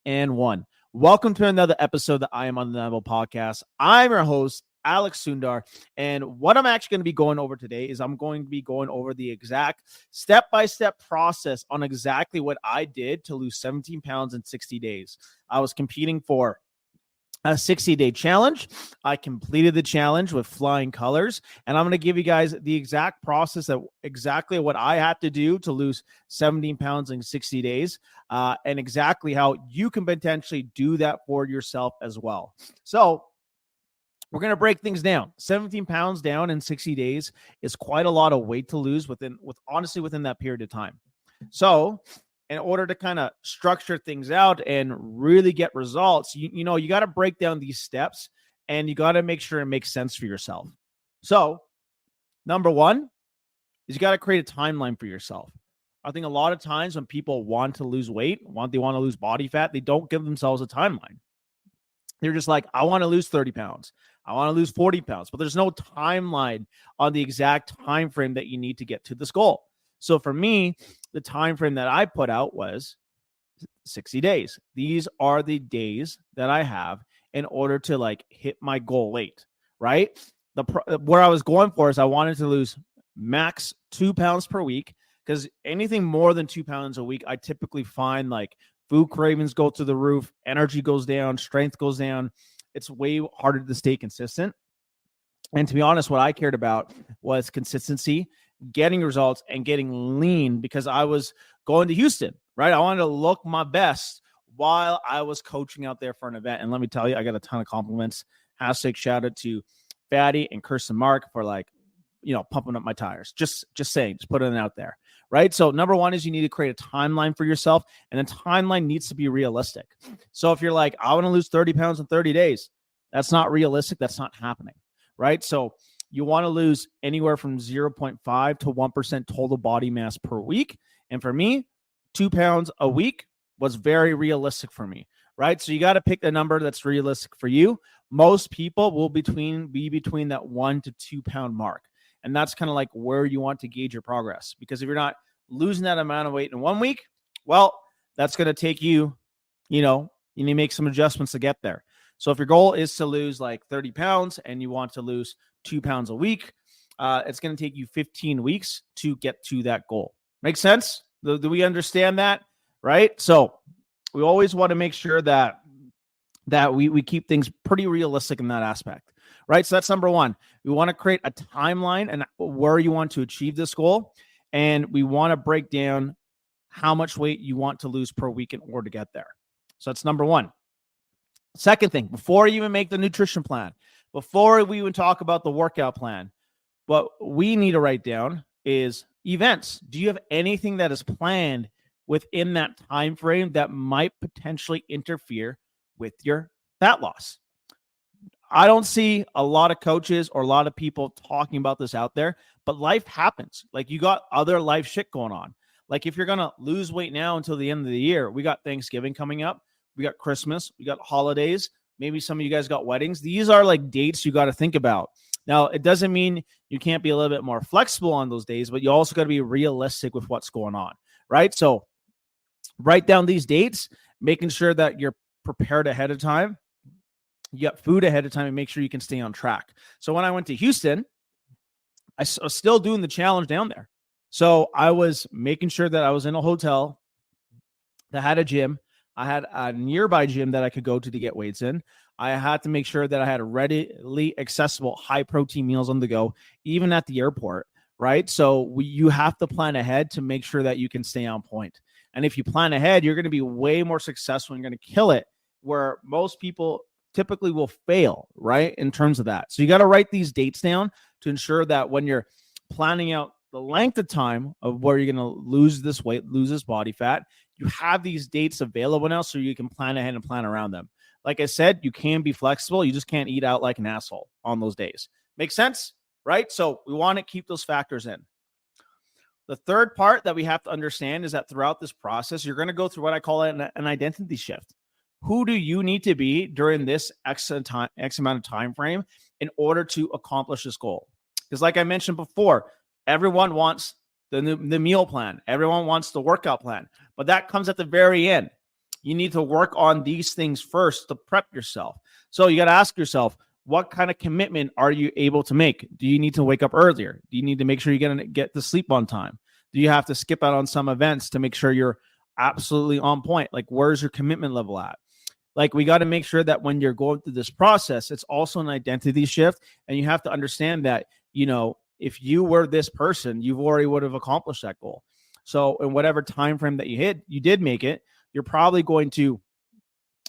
And one. Welcome to another episode of the I Am Undeniable podcast. I'm your host, Alex Sundar. And what I'm actually going to be going over today is I'm going to be going over the exact step-by-step process on exactly what I did to lose 17 pounds in 60 days. I was competing for a 60-day challenge. I completed the challenge with flying colors, and I'm going to give you guys the exact process of exactly what I had to do to lose 17 pounds in 60 days, and exactly how you can potentially do that for yourself as well. So we're going to break things down. 17 pounds down in 60 days is quite a lot of weight to lose within that period of time. So in order to kind of structure things out and really get results, you got to break down these steps and you got to make sure it makes sense for yourself. So number one is you got to create a timeline for yourself. I think a lot of times when people want to lose weight, they want to lose body fat, they don't give themselves a timeline. They're just like, I want to lose 30 pounds. I want to lose 40 pounds, but there's no timeline on the exact time frame that you need to get to this goal. So for me, the time frame that I put out was 60 days. These are the days that I have in order to hit my goal weight, right? Where I was going for is I wanted to lose max 2 pounds per week, because anything more than 2 pounds a week, I typically find food cravings go through the roof, energy goes down, strength goes down. It's way harder to stay consistent. And to be honest, what I cared about was consistency, getting results, and getting lean, because I was going to Houston, right? I wanted to look my best while I was coaching out there for an event. And let me tell you, I got a ton of compliments. Hashtag shout out to Fatty and Kirsten Mark for pumping up my tires. Just saying, just putting it out there, right? So number one is you need to create a timeline for yourself, and the timeline needs to be realistic. So if you're like, I want to lose 30 pounds in 30 days, that's not realistic. That's not happening, right? So you want to lose anywhere from 0.5 to 1% total body mass per week. And for me, 2 pounds a week was very realistic for me, right? So you got to pick the number that's realistic for you. Most people will be between that 1 to 2 pound mark. And that's kind of like where you want to gauge your progress. Because if you're not losing that amount of weight in 1 week, well, that's going to take you, you need to make some adjustments to get there. So if your goal is to lose 30 pounds and you want to lose 2 pounds a week, it's going to take you 15 weeks to get to that goal. Make sense? Do we understand that? Right? So we always want to make sure that we keep things pretty realistic in that aspect, right? So that's number one. We want to create a timeline and where you want to achieve this goal. And we want to break down how much weight you want to lose per week in order to get there. So that's number one. Second thing, before you even make the nutrition plan, before we even talk about the workout plan, what we need to write down is events. Do you have anything that is planned within that time frame that might potentially interfere with your fat loss? I don't see a lot of coaches or a lot of people talking about this out there, but life happens. You got other life shit going on. If you're going to lose weight now until the end of the year, we got Thanksgiving coming up. We got Christmas. We got holidays. Maybe some of you guys got weddings. These are dates you got to think about. Now, it doesn't mean you can't be a little bit more flexible on those days, but you also got to be realistic with what's going on, right? So write down these dates, making sure that you're prepared ahead of time. You got food ahead of time, and make sure you can stay on track. So when I went to Houston, I was still doing the challenge down there. So I was making sure that I was in a hotel that had a gym. I had a nearby gym that I could go to get weights in. I had to make sure that I had readily accessible high protein meals on the go, even at the airport, right? So you have to plan ahead to make sure that you can stay on point. And if you plan ahead, you're going to be way more successful and you're going to kill it, where most people typically will fail, right? In terms of that. So you got to write these dates down to ensure that when you're planning out the length of time of where you're going to lose this weight, lose this body fat, you have these dates available now so you can plan ahead and plan around them. Like I said, you can be flexible. You just can't eat out like an asshole on those days. Make sense? Right? So we want to keep those factors in. The third part that we have to understand is that throughout this process, you're going to go through what I call an identity shift. Who do you need to be during this X amount of time frame in order to accomplish this goal? Because like I mentioned before, everyone wants the meal plan. Everyone wants the workout plan, but that comes at the very end. You need to work on these things first to prep yourself. So you got to ask yourself, what kind of commitment are you able to make? Do you need to wake up earlier? Do you need to make sure you get to sleep on time? Do you have to skip out on some events to make sure you're absolutely on point? Like, where's your commitment level at? Like, we got to make sure that when you're going through this process, it's also an identity shift. And you have to understand that, if you were this person, you already would have accomplished that goal. So in whatever time frame that you did make it, you're probably going to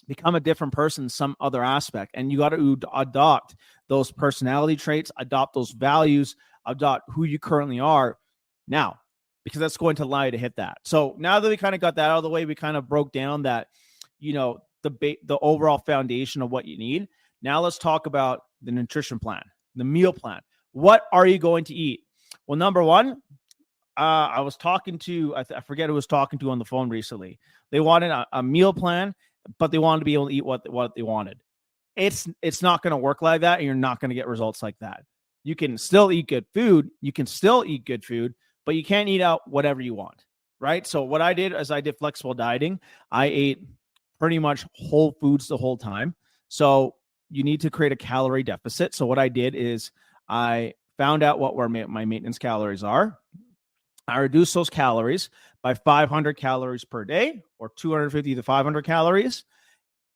become a different person in some other aspect. And you got to adopt those personality traits, adopt those values, adopt who you currently are now, because that's going to allow you to hit that. So now that we kind of got that out of the way, we kind of broke down that, the overall foundation of what you need. Now let's talk about the nutrition plan, the meal plan. What are you going to eat? Well, number one, I was talking to, I forget who was talking to on the phone recently. They wanted a meal plan, but they wanted to be able to eat what they wanted. It's not going to work like that, and you're not going to get results like that. You can still eat good food. But you can't eat out whatever you want, right? So what I did is I did flexible dieting. I ate pretty much whole foods the whole time. So you need to create a calorie deficit. So what I did is I found out what my maintenance calories are. I reduced those calories by 500 calories per day, or 250 to 500 calories.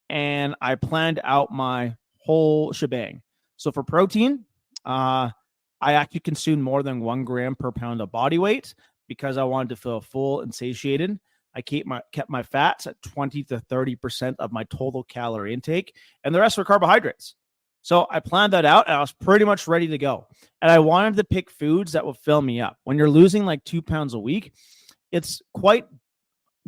And I planned out my whole shebang. So for protein, I actually consumed more than 1 gram per pound of body weight because I wanted to feel full and satiated. I kept my fats at 20 to 30% of my total calorie intake, and the rest were carbohydrates. So I planned that out, and I was pretty much ready to go. And I wanted to pick foods that would fill me up. When you're losing like 2 pounds a week, it's quite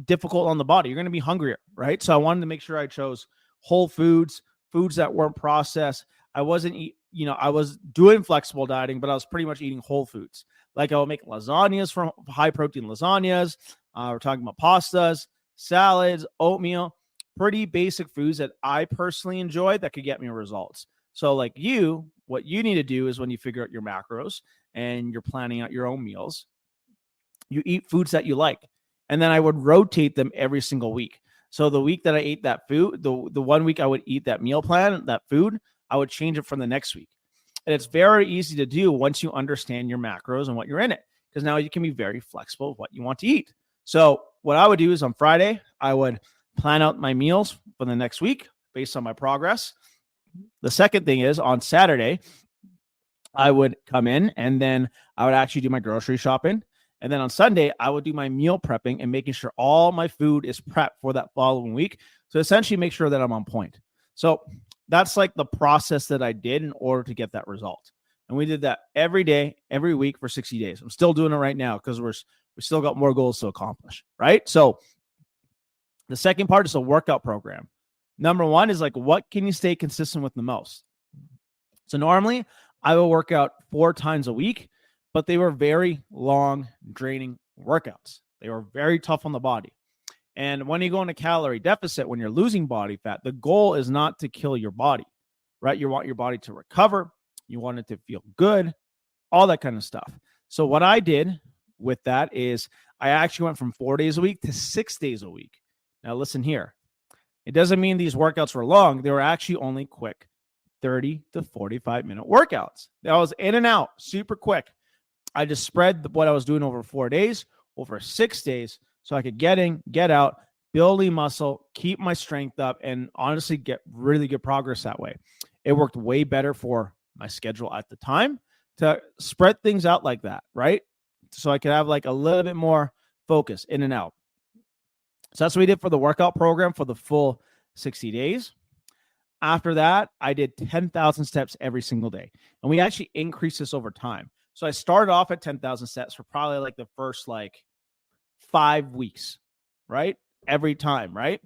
difficult on the body. You're going to be hungrier, right? So I wanted to make sure I chose whole foods that weren't processed. I wasn't I was doing flexible dieting, but I was pretty much eating whole foods. Like I would make lasagnas, from high protein lasagnas. We're talking about pastas, salads, oatmeal, pretty basic foods that I personally enjoy that could get me results. So like what you need to do is when you figure out your macros and you're planning out your own meals, you eat foods that you like. And then I would rotate them every single week. So the week that I ate that food, the 1 week I would eat that meal plan, that food, I would change it from the next week. And it's very easy to do once you understand your macros and what you're in it, because now you can be very flexible with what you want to eat. So what I would do is on Friday, I would plan out my meals for the next week based on my progress. The second thing is on Saturday, I would come in and then I would actually do my grocery shopping. And then on Sunday, I would do my meal prepping and making sure all my food is prepped for that following week. So essentially make sure that I'm on point. So that's like the process that I did in order to get that result. And we did that every day, every week for 60 days. I'm still doing it right now because we still got more goals to accomplish, right? So the second part is a workout program. Number one is like, what can you stay consistent with the most? So normally I will work out 4 times a week, but they were very long, draining workouts. They were very tough on the body. And when you go in a calorie deficit, when you're losing body fat, the goal is not to kill your body, right? You want your body to recover. You want it to feel good, all that kind of stuff. So what I did with that is I actually went from 4 days a week to 6 days a week. Now listen here. It doesn't mean these workouts were long. They were actually only quick 30 to 45-minute workouts. I was in and out super quick. I just spread what I was doing over 4 days, over 6 days, so I could get in, get out, building muscle, keep my strength up, and honestly get really good progress that way. It worked way better for my schedule at the time to spread things out like that, right? So I could have like a little bit more focus in and out. So that's what we did for the workout program for the full 60 days. After that, I did 10,000 steps every single day. And we actually increased this over time. So I started off at 10,000 steps for probably like the first 5 weeks, right? Every time, right?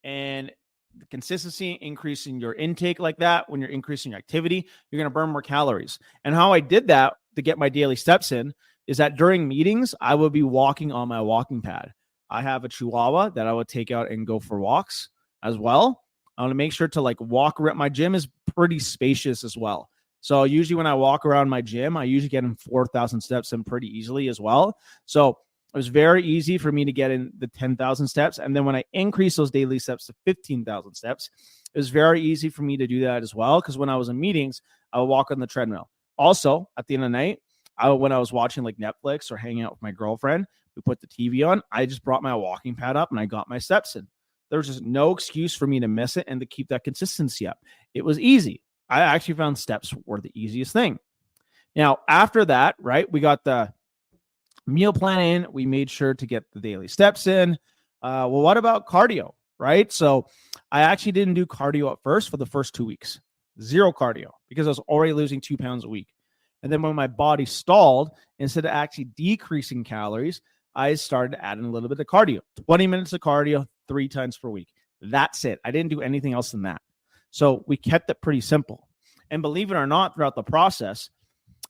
And the consistency, increasing your intake like that, when you're increasing your activity, you're going to burn more calories. And how I did that to get my daily steps in is that during meetings, I would be walking on my walking pad. I have a Chihuahua that I would take out and go for walks as well. I want to make sure to walk around. My gym is pretty spacious as well. So usually when I walk around my gym, I usually get in 4,000 steps in pretty easily as well. So It was very easy for me to get in the 10,000 steps. And then when I increased those daily steps to 15,000 steps, it was very easy for me to do that as well. Because when I was in meetings, I would walk on the treadmill. Also, at the end of the night, when I was watching like Netflix or hanging out with my girlfriend, we put the TV on. I just brought my walking pad up and I got my steps in. There was just no excuse for me to miss it and to keep that consistency up. It was easy. I actually found steps were the easiest thing. Now, after that, right, we got the meal plan in. We made sure to get the daily steps in. Well, what about cardio, right? So I actually didn't do cardio at first for the first 2 weeks. Zero cardio because I was already losing 2 pounds a week. And then when my body stalled, instead of actually decreasing calories, I started adding a little bit of cardio. 20 minutes of cardio 3 times per week. That's it. I didn't do anything else than that. So we kept it pretty simple. And believe it or not, throughout the process,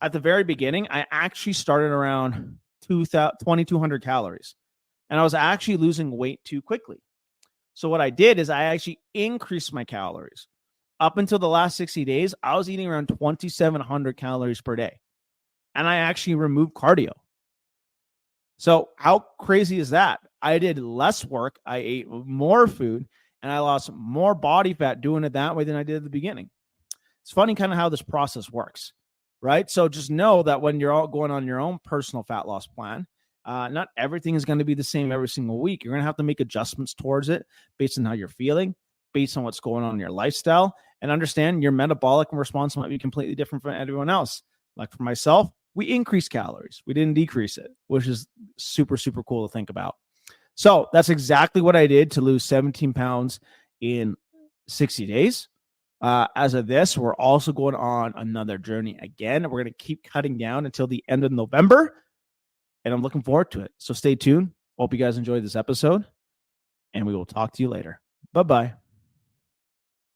at the very beginning, I actually started around 2,200 calories. And I was actually losing weight too quickly. So what I did is I actually increased my calories. Up until the last 60 days, I was eating around 2,700 calories per day. And I actually removed cardio. So how crazy is that? I did less work. I ate more food and I lost more body fat doing it that way than I did at the beginning. It's funny kind of how this process works, right? So just know that when you're all going on your own personal fat loss plan, not everything is going to be the same every single week. You're going to have to make adjustments towards it based on how you're feeling, based on what's going on in your lifestyle, and understand your metabolic response might be completely different from everyone else. Like for myself, we increased calories. We didn't decrease it, which is super, super cool to think about. So that's exactly what I did to lose 17 pounds in 60 days. As of this, we're also going on another journey again. We're going to keep cutting down until the end of November, and I'm looking forward to it. So stay tuned. Hope you guys enjoyed this episode, and we will talk to you later. Bye-bye.